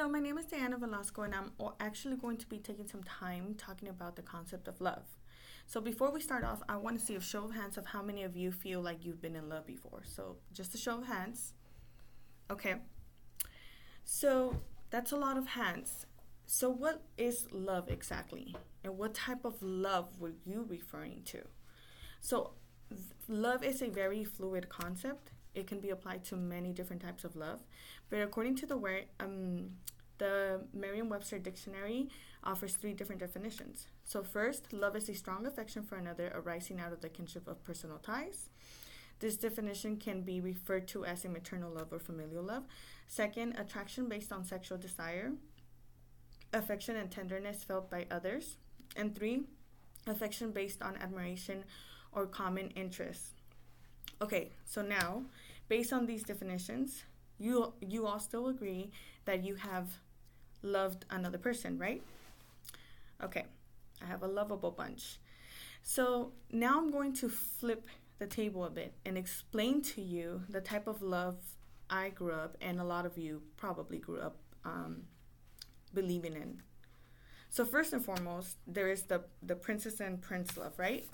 Hello, my name is Diana Velasco, and I'm actually going to be taking some time talking about the concept of love. So, before we start off, I want to see a show of hands of how many of you feel like you've been in love before. So, just a show of hands. Okay. So, that's a lot of hands. So, what is love exactly? And what type of love were you referring to? So, love is a very fluid concept. It can be applied to many different types of love, but according to the Merriam-Webster dictionary offers three different definitions. So first, love is a strong affection for another arising out of the kinship of personal ties. This definition can be referred to as a maternal love or familial love. Second, attraction based on sexual desire, affection and tenderness felt by others. And three, affection based on admiration or common interests. Okay, so now, based on these definitions, you all still agree that you have loved another person, right? Okay, I have a lovable bunch. So now I'm going to flip the table a bit and explain to you the type of love I grew up, and a lot of you probably grew up believing in. So first and foremost, there is the princess and prince love, right?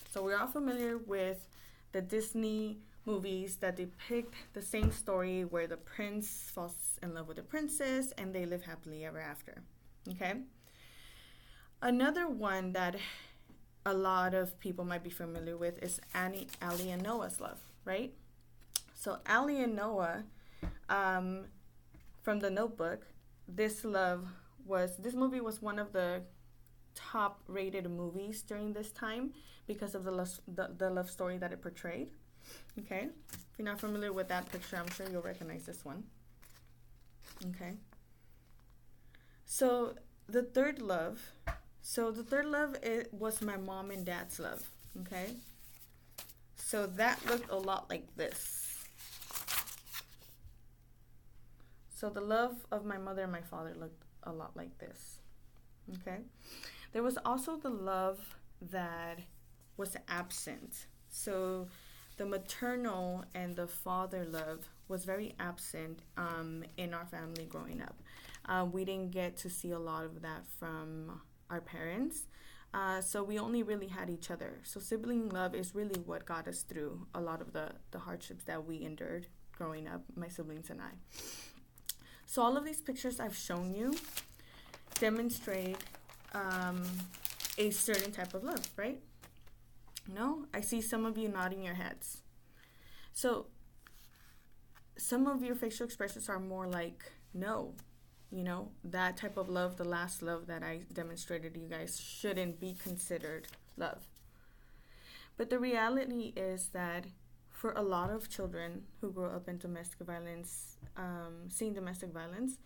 So we're all familiar with the Disney movies that depict the same story where the prince falls in love with the princess and they live happily ever after. Okay? Another one that a lot of people might be familiar with is Allie and Noah's love, right? So Allie and Noah, from the Notebook, this movie was one of the top rated movies during this time because of the love story that it portrayed. Okay, if you're not familiar with that picture, I'm sure you'll recognize this one. Okay, so the third love it was my mom and dad's love. Okay, so that looked a lot like this. So the love of my mother and my father looked a lot like this. Okay, there was also the love that was absent. So the maternal and the father love was very absent in our family growing up. We didn't get to see a lot of that from our parents. So we only really had each other. So sibling love is really what got us through a lot of the hardships that we endured growing up, my siblings and I. So all of these pictures I've shown you demonstrate a certain type of love, right? No? I see some of you nodding your heads. So some of your facial expressions are more like no. You know, that type of love, the last love that I demonstrated to you guys, shouldn't be considered love. But the reality is that for a lot of children who grow up in domestic violence, seeing domestic violence,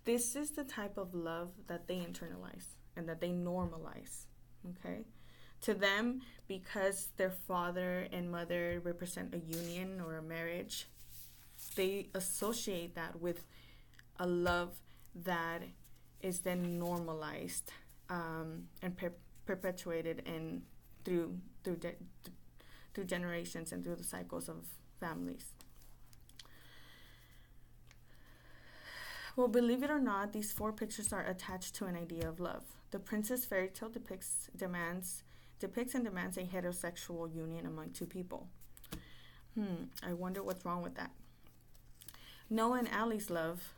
this is the type of love that they internalize and that they normalize, okay? To them, because their father and mother represent a union or a marriage, they associate that with a love that is then normalized and perpetuated through generations and through the cycles of families. Well, believe it or not, these four pictures are attached to an idea of love. The Princess fairy tale depicts and demands a heterosexual union among two people. I wonder what's wrong with that. Noah and Allie's love,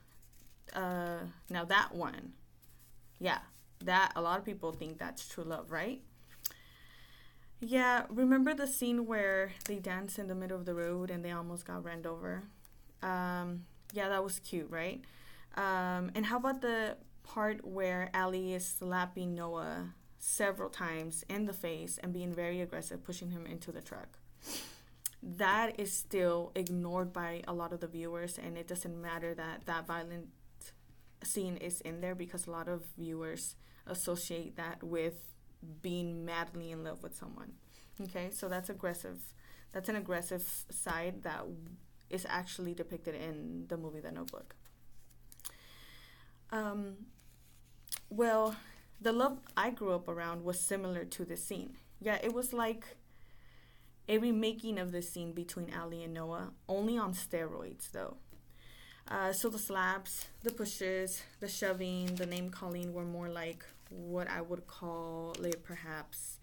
now that one, yeah, that a lot of people think that's true love, right? Yeah, remember the scene where they dance in the middle of the road and they almost got ran over? Yeah, that was cute, right? And how about the part where Allie is slapping Noah several times in the face and being very aggressive, pushing him into the truck? That is still ignored by a lot of the viewers, and it doesn't matter that violent scene is in there because a lot of viewers associate that with being madly in love with someone. Okay, so that's aggressive. That's an aggressive side that is actually depicted in the movie The Notebook. Well, the love I grew up around was similar to this scene. Yeah, it was like a remaking of this scene between Allie and Noah, only on steroids though. So the slaps, the pushes, the shoving, the name calling were more like what I would call it perhaps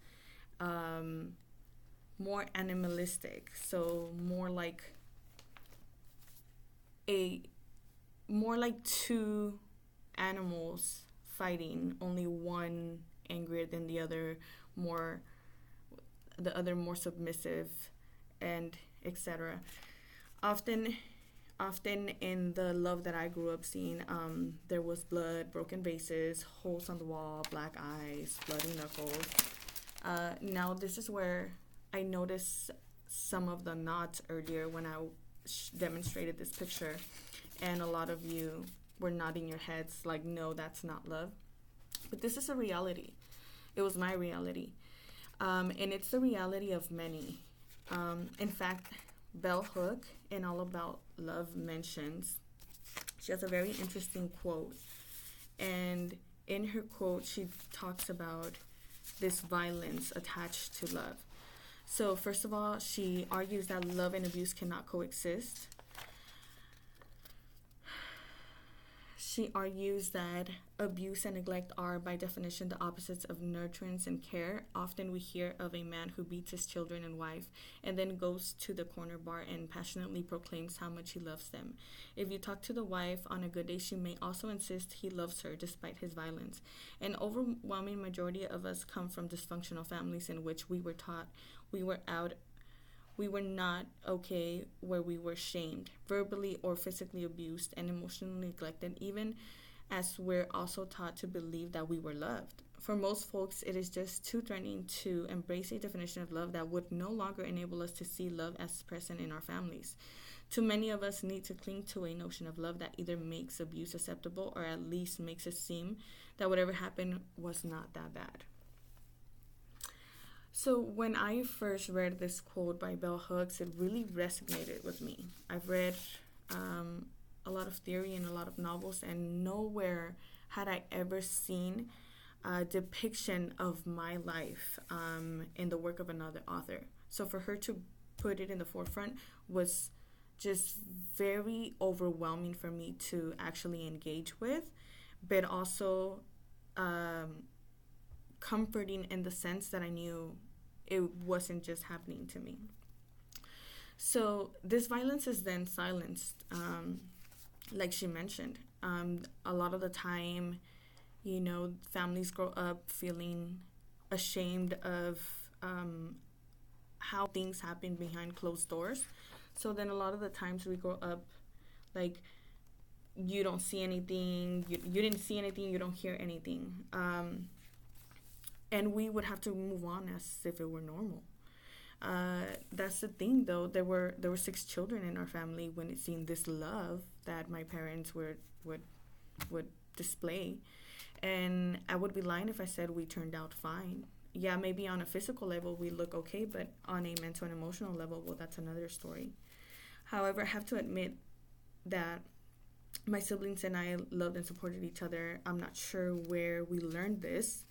more animalistic. So a more like two animals fighting, only one angrier than more the other more submissive, and etc. Often often in the love that I grew up seeing, there was blood, broken vases, holes on the wall, black eyes, bloody knuckles. Now this is where I noticed some of the nods earlier when I demonstrated this picture, and a lot of you were nodding your heads like, no, that's not love. But this is a reality. It was my reality. And it's the reality of many. In fact, Bell Hook in All About Love mentions, she has a very interesting quote. And in her quote, she talks about this violence attached to love. So, first of all, she argues that love and abuse cannot coexist. She argues that abuse and neglect are, by definition, the opposites of nurturance and care. Often we hear of a man who beats his children and wife and then goes to the corner bar and passionately proclaims how much he loves them. If you talk to the wife on a good day, she may also insist he loves her despite his violence. An overwhelming majority of us come from dysfunctional families in which we were taught we were not okay, where we were shamed, verbally or physically abused, and emotionally neglected, even as we're also taught to believe that we were loved. For most folks, it is just too threatening to embrace a definition of love that would no longer enable us to see love as present in our families. Too many of us need to cling to a notion of love that either makes abuse acceptable or at least makes it seem that whatever happened was not that bad. So when I first read this quote by Bell Hooks, it really resonated with me. I've read a lot of theory and a lot of novels, and nowhere had I ever seen a depiction of my life in the work of another author. So for her to put it in the forefront was just very overwhelming for me to actually engage with, but also comforting in the sense that I knew it wasn't just happening to me. So this violence is then silenced, like she mentioned. A lot of the time, families grow up feeling ashamed of how things happen behind closed doors. So then a lot of the times we grow up like, you don't see anything, you didn't see anything, you don't hear anything. And we would have to move on as if it were normal. That's the thing, though. There were 6 children in our family when it seemed this love that my parents would display, and I would be lying if I said we turned out fine. Yeah, maybe on a physical level we look okay, but on a mental and emotional level, well, that's another story. However, I have to admit that my siblings and I loved and supported each other. I'm not sure where we learned this.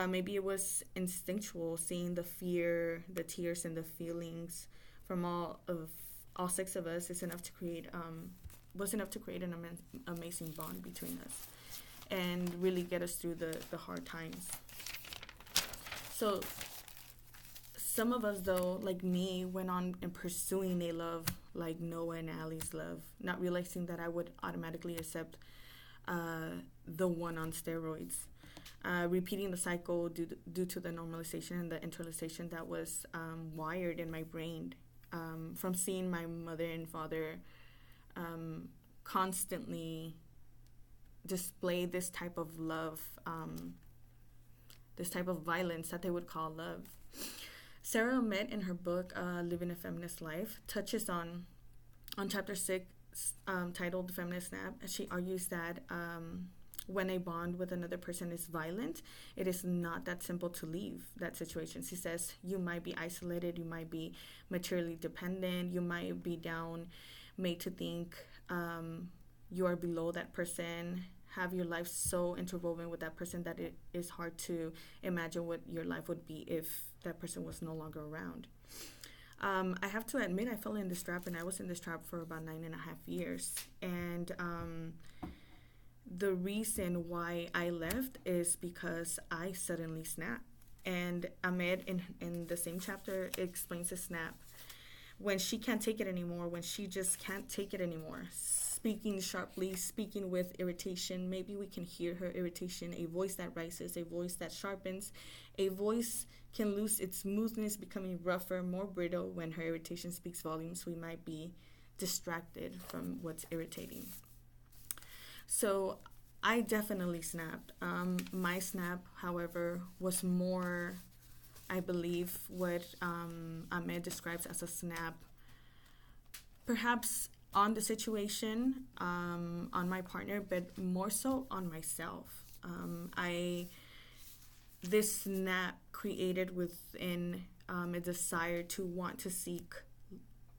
Maybe it was instinctual, seeing the fear, the tears, and the feelings from all 6 of us was enough to create an amazing bond between us and really get us through the hard times. So some of us, though, like me, went on in pursuing a love like Noah and Allie's love, not realizing that I would automatically accept the one on steroids. Repeating the cycle due to the normalization and the internalization that was wired in my brain from seeing my mother and father constantly display this type of love, this type of violence that they would call love. Sarah Ahmed, in her book Living a Feminist Life, touches on chapter 6 titled The Feminist Snap. She argues that when a bond with another person is violent, it is not that simple to leave that situation. She says you might be isolated, you might be materially dependent, you might be made to think you are below that person, have your life so interwoven with that person that it is hard to imagine what your life would be if that person was no longer around. I have to admit, I fell in this trap, and I was in this trap for about 9.5 years. And the reason why I left is because I suddenly snapped. And Ahmed, in the same chapter, explains the snap. When she can't take it anymore, when she just can't take it anymore, speaking sharply, speaking with irritation, maybe we can hear her irritation, a voice that rises, a voice that sharpens, a voice can lose its smoothness, becoming rougher, more brittle. When her irritation speaks volumes, we might be distracted from what's irritating. So I definitely snapped. My snap, however, was more, I believe, what Ahmed describes as a snap, perhaps on the situation, on my partner, but more so on myself. This snap created within a desire to want to seek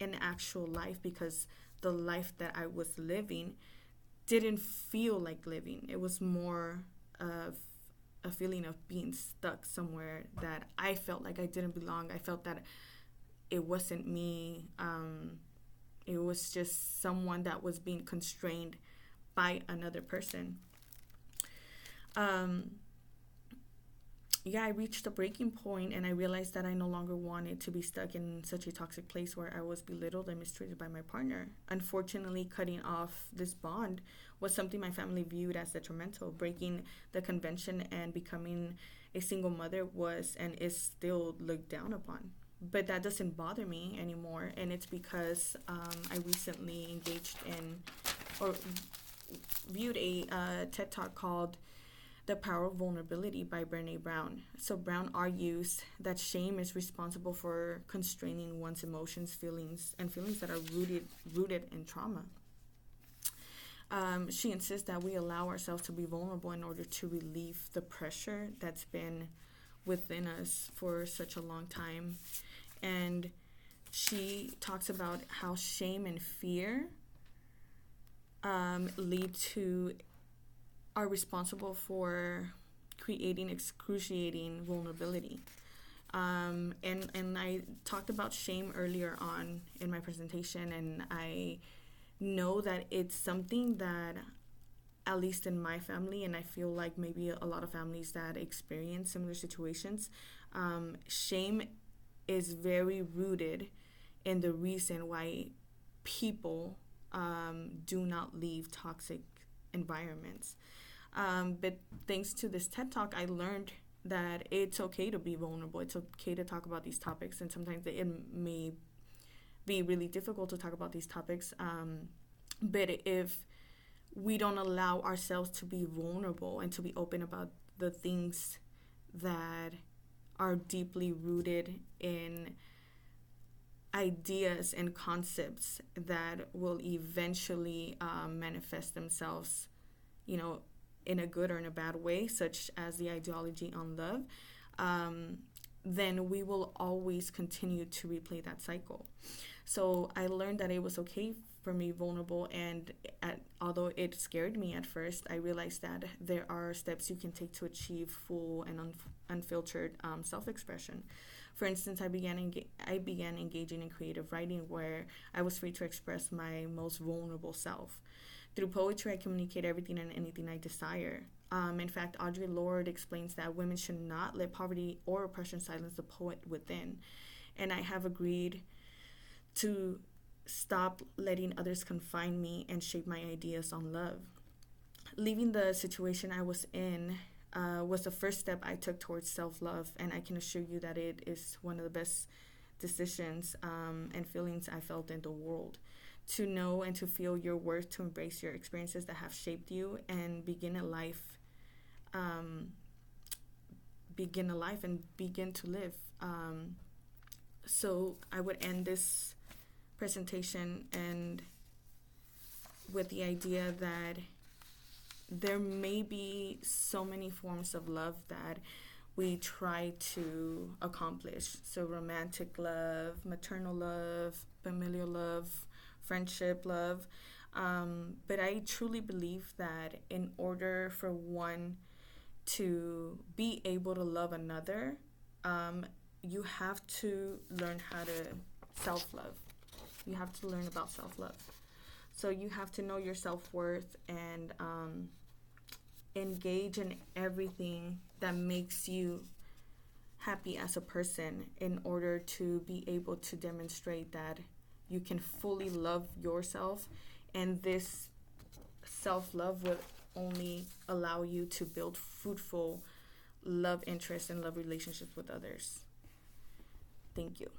an actual life, because the life that I was living didn't feel like living. It was more of a feeling of being stuck somewhere that I felt like I didn't belong. I felt that it wasn't me. It was just someone that was being constrained by another person. I reached a breaking point, and I realized that I no longer wanted to be stuck in such a toxic place where I was belittled and mistreated by my partner. Unfortunately, cutting off this bond was something my family viewed as detrimental. Breaking the convention and becoming a single mother was and is still looked down upon. But that doesn't bother me anymore, and it's because I recently engaged in or viewed a TED Talk called The Power of Vulnerability by Brené Brown. So Brown argues that shame is responsible for constraining one's emotions, feelings that are rooted in trauma. She insists that we allow ourselves to be vulnerable in order to relieve the pressure that's been within us for such a long time. And she talks about how shame and fear are responsible for creating excruciating vulnerability. And I talked about shame earlier on in my presentation, and I know that it's something that, at least in my family, and I feel like maybe a lot of families that experience similar situations, shame is very rooted in the reason why people do not leave toxic environments. But thanks to this TED Talk, I learned that it's okay to be vulnerable. It's okay to talk about these topics, and sometimes it may be really difficult to talk about these topics. But if we don't allow ourselves to be vulnerable and to be open about the things that are deeply rooted in ideas and concepts that will eventually manifest themselves, in a good or in a bad way, such as the ideology on love, then we will always continue to replay that cycle. So I learned that it was okay for me vulnerable, and although it scared me at first, I realized that there are steps you can take to achieve full and unfiltered self-expression. For instance, I began engaging in creative writing, where I was free to express my most vulnerable self. Through poetry, I communicate everything and anything I desire. In fact, Audre Lorde explains that women should not let poverty or oppression silence the poet within. And I have agreed to stop letting others confine me and shape my ideas on love. Leaving the situation I was in was the first step I took towards self-love, and I can assure you that it is one of the best decisions and feelings I felt in the world. To know and to feel your worth, to embrace your experiences that have shaped you, and begin a life and begin to live. So I would end this presentation and with the idea that there may be so many forms of love that we try to accomplish. So romantic love, maternal love, familial love, friendship love. But I truly believe that in order for one to be able to love another, you have to learn how to self-love. You have to learn about self-love. So you have to know your self-worth and engage in everything that makes you happy as a person in order to be able to demonstrate that you can fully love yourself, and this self-love will only allow you to build fruitful love interests and love relationships with others. Thank you.